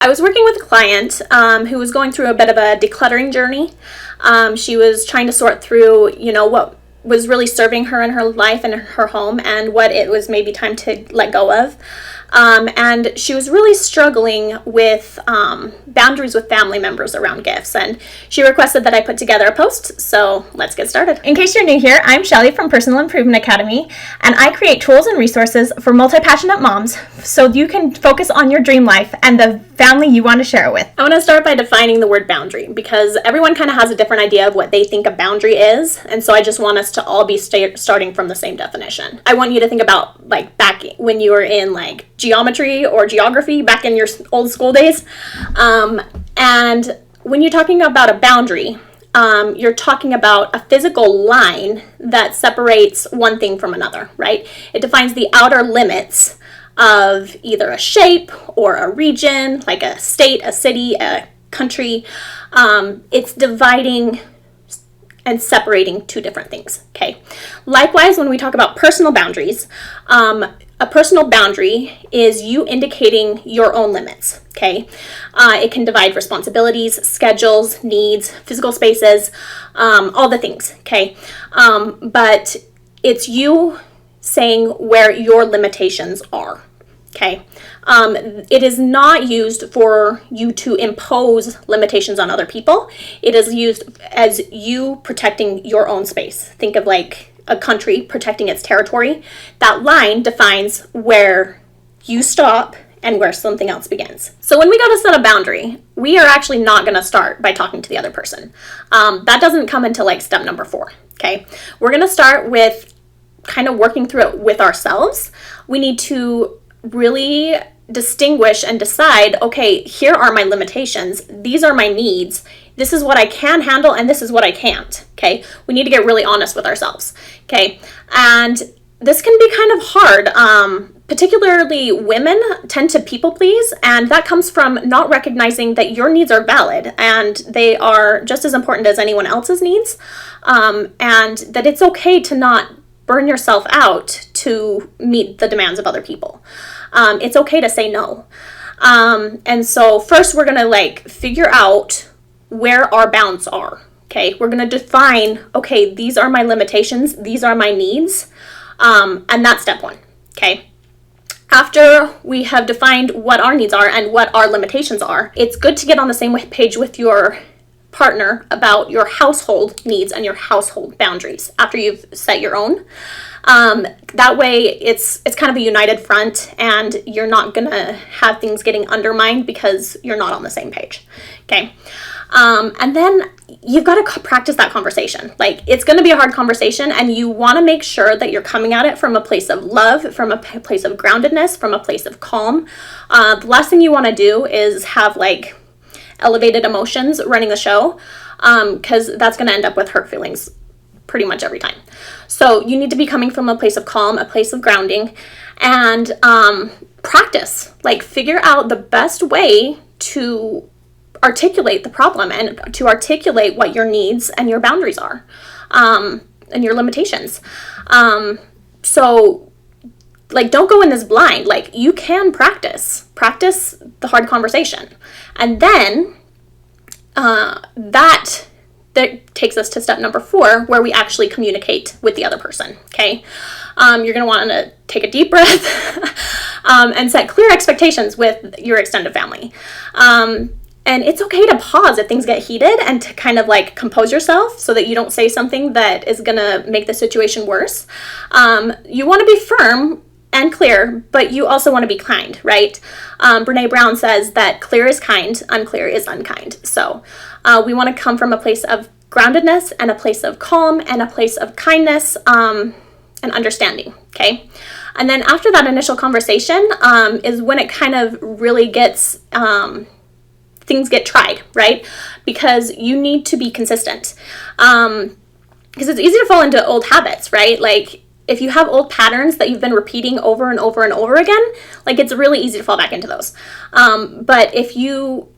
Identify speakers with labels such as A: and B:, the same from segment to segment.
A: I was working with a client who was going through a bit of a decluttering journey. She was trying to sort through, what was really serving her in her life and her home and what it was maybe time to let go of. And she was really struggling with boundaries with family members around gifts, and she requested that I put together a post, so let's get started.
B: In case you're new here, I'm Shelly from Personal Improvement Academy, and I create tools and resources for multi-passionate moms so you can focus on your dream life and the family you want to share it with.
A: I want to start by defining the word boundary, because everyone kind of has a different idea of what they think a boundary is, and so I just want us to all be starting from the same definition. I want you to think about back when you were in geometry or geography back in your old school days, and when you're talking about a boundary, you're talking about a physical line that separates one thing from another, right? It defines the outer limits of either a shape or a region, like a state, a city, a country. It's dividing and separating two different things, okay? Likewise, when we talk about personal boundaries, a personal boundary is you indicating your own limits, okay? It can divide responsibilities, schedules, needs, physical spaces, all the things, okay? But it's you saying where your limitations are, okay? It is not used for you to impose limitations on other people. It is used as you protecting your own space. Think of a country protecting its territory. That line defines where you stop and where something else begins. So when we go to set a boundary, we are actually not going to start by talking to the other person. That doesn't come until step number 4, okay? We're going to start with kind of working through it with ourselves. We need to really distinguish and decide, okay, here are my limitations. These are my needs. This is what I can handle and this is what I can't, okay? We need to get really honest with ourselves, okay? And this can be kind of hard. Particularly women tend to people please, and that comes from not recognizing that your needs are valid and they are just as important as anyone else's needs, and that it's okay to not burn yourself out to meet the demands of other people. It's okay to say no. And so first we're gonna figure out where our bounds are, okay? We're gonna define, okay, these are my limitations, these are my needs, and that's step 1, okay? After we have defined what our needs are and what our limitations are, it's good to get on the same page with your partner about your household needs and your household boundaries after you've set your own. That way it's kind of a united front and you're not gonna have things getting undermined because you're not on the same page, okay? And then you've got to practice that conversation. It's going to be a hard conversation, and you want to make sure that you're coming at it from a place of love, from a place of groundedness, from a place of calm. The last thing you want to do is have elevated emotions running the show, because that's going to end up with hurt feelings pretty much every time. So you need to be coming from a place of calm, a place of grounding, and practice. Figure out the best way to articulate the problem and to articulate what your needs and your boundaries are, and your limitations. So don't go in this blind. You can practice the hard conversation, and then that takes us to step number 4, where we actually communicate with the other person, okay? You're going to want to take a deep breath and set clear expectations with your extended family. And it's okay to pause if things get heated and to kind of compose yourself so that you don't say something that is going to make the situation worse. You want to be firm and clear, but you also want to be kind, right? Brene Brown says that clear is kind, unclear is unkind. So we want to come from a place of groundedness and a place of calm and a place of kindness and understanding, okay? And then after that initial conversation is when it kind of really gets... things get tried, right? Because you need to be consistent. Because it's easy to fall into old habits, right? If you have old patterns that you've been repeating over and over and over again, it's really easy to fall back into those. But if you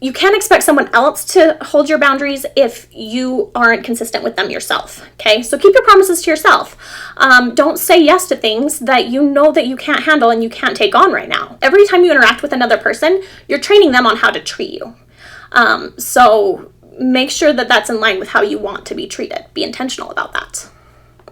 A: you can't expect someone else to hold your boundaries if you aren't consistent with them yourself. Okay, so keep your promises to yourself. Don't say yes to things that you know that you can't handle and you can't take on right now. Every time you interact with another person, you're training them on how to treat you. So make sure that that's in line with how you want to be treated. Be intentional about that.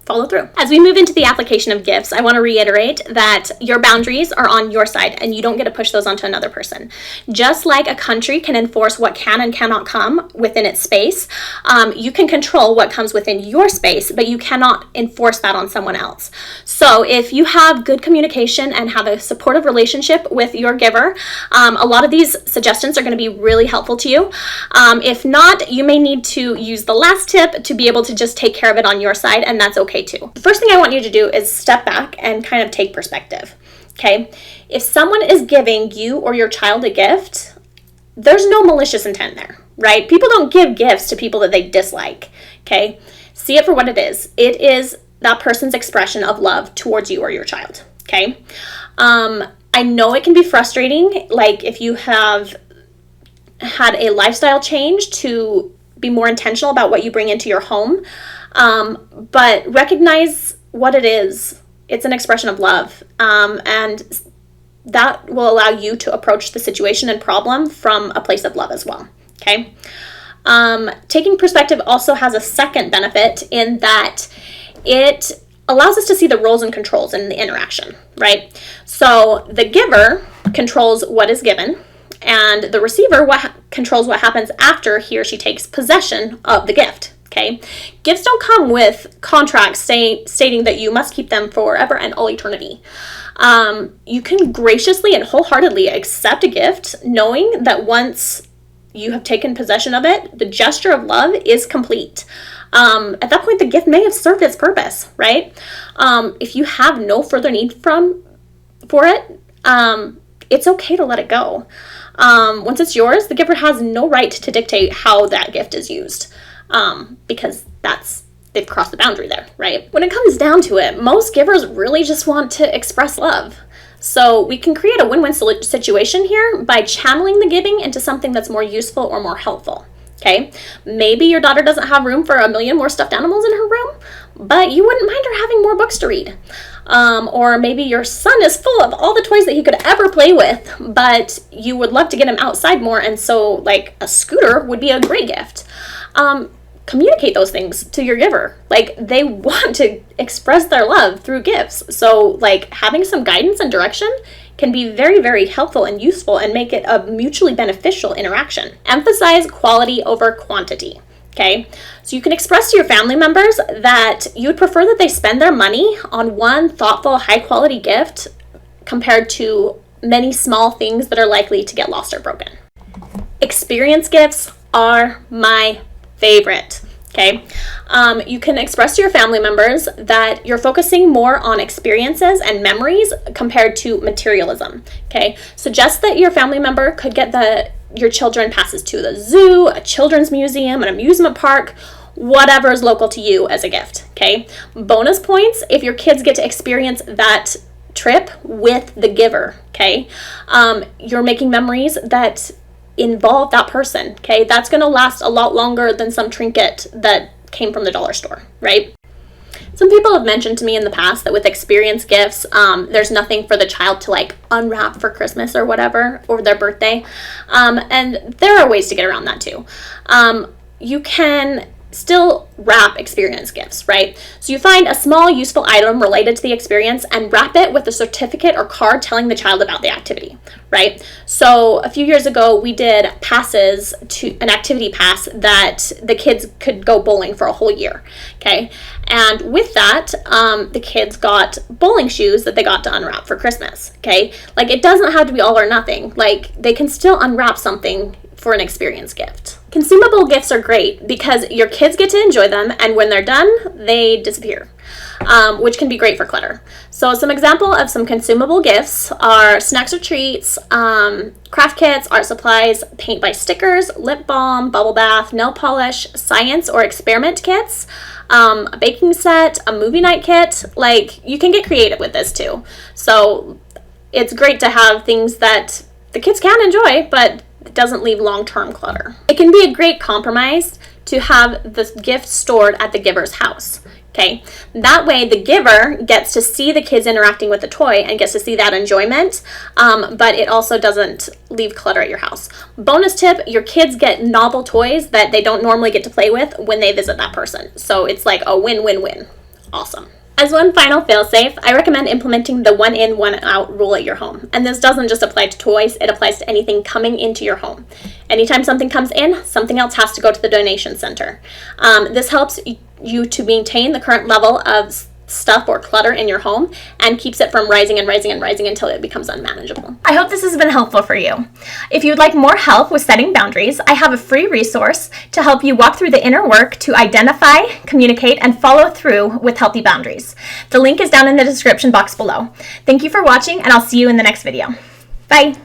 A: Follow through. As we move into the application of gifts, I want to reiterate that your boundaries are on your side and you don't get to push those onto another person. Just like a country can enforce what can and cannot come within its space, you can control what comes within your space, but you cannot enforce that on someone else. So if you have good communication and have a supportive relationship with your giver, a lot of these suggestions are going to be really helpful to you. If not, you may need to use the last tip to be able to just take care of it on your side, and that's okay too. The first thing I want you to do is step back and kind of take perspective. Okay, if someone is giving you or your child a gift, there's no malicious intent there, right? People don't give gifts to people that they dislike. Okay, see it for what it is. It is that person's expression of love towards you or your child. Okay, I know it can be frustrating, like if you have had a lifestyle change, to be more intentional about what you bring into your home. But recognize what it is. It's an expression of love. And that will allow you to approach the situation and problem from a place of love as well. Okay. Taking perspective also has a second benefit in that it allows us to see the roles and controls in the interaction, right? So the giver controls what is given, and the receiver controls what happens after he or she takes possession of the gift. Okay, gifts don't come with contracts stating that you must keep them forever and all eternity. You can graciously and wholeheartedly accept a gift, knowing that once you have taken possession of it, the gesture of love is complete. At that point, the gift may have served its purpose, right? If you have no further need for it, it's okay to let it go. Once it's yours, the giver has no right to dictate how that gift is used. Because they've crossed the boundary there, right? When it comes down to it, most givers really just want to express love. So we can create a win-win situation here by channeling the giving into something that's more useful or more helpful. Okay, maybe your daughter doesn't have room for 1 million more stuffed animals in her room, but you wouldn't mind her having more books to read. Or maybe your son is full of all the toys that he could ever play with, but you would love to get him outside more, and so like a scooter would be a great gift. Communicate those things to your giver. Like, they want to express their love through gifts. So like having some guidance and direction can be very, very helpful and useful and make it a mutually beneficial interaction. Emphasize quality over quantity. Okay, so you can express to your family members that you would prefer that they spend their money on one thoughtful, high quality gift compared to many small things that are likely to get lost or broken. Experience gifts are my favorite. Okay, you can express to your family members that you're focusing more on experiences and memories compared to materialism. Okay, suggest that your family member could get your children passes to the zoo, a children's museum, an amusement park, whatever is local to you as a gift. Okay, bonus points if your kids get to experience that trip with the giver. Okay, you're making memories that involve that person. Okay, that's going to last a lot longer than some trinket that came from the dollar store, right? Some people have mentioned to me in the past that with experience gifts, there's nothing for the child to like unwrap for Christmas or whatever, or their birthday. And there are ways to get around that too. You can still wrap experience gifts, right? So you find a small useful item related to the experience and wrap it with a certificate or card telling the child about the activity, right? So a few years ago, we did passes to an activity pass that the kids could go bowling for a whole year, okay? And with that, the kids got bowling shoes that they got to unwrap for Christmas, okay? Like, it doesn't have to be all or nothing. Like, they can still unwrap something for an experience gift. Consumable gifts are great because your kids get to enjoy them, and when they're done, they disappear, which can be great for clutter. So some example of some consumable gifts are snacks or treats, craft kits, art supplies, paint by stickers, lip balm, bubble bath, nail polish, science or experiment kits, a baking set, a movie night kit. Like, you can get creative with this too. So it's great to have things that the kids can enjoy, but doesn't leave long-term clutter. It can be a great compromise to have the gift stored at the giver's house. Okay, that way the giver gets to see the kids interacting with the toy and gets to see that enjoyment, but it also doesn't leave clutter at your house. Bonus tip, your kids get novel toys that they don't normally get to play with when they visit that person. So it's like a win-win-win. Awesome. As one final failsafe, I recommend implementing the one in, one out rule at your home. And this doesn't just apply to toys, it applies to anything coming into your home. Anytime something comes in, something else has to go to the donation center. This helps you to maintain the current level of stuff or clutter in your home and keeps it from rising and rising and rising until it becomes unmanageable.
B: I hope this has been helpful for you. If you'd like more help with setting boundaries, I have a free resource to help you walk through the inner work to identify, communicate, and follow through with healthy boundaries. The link is down in the description box below. Thank you for watching, and I'll see you in the next video. Bye.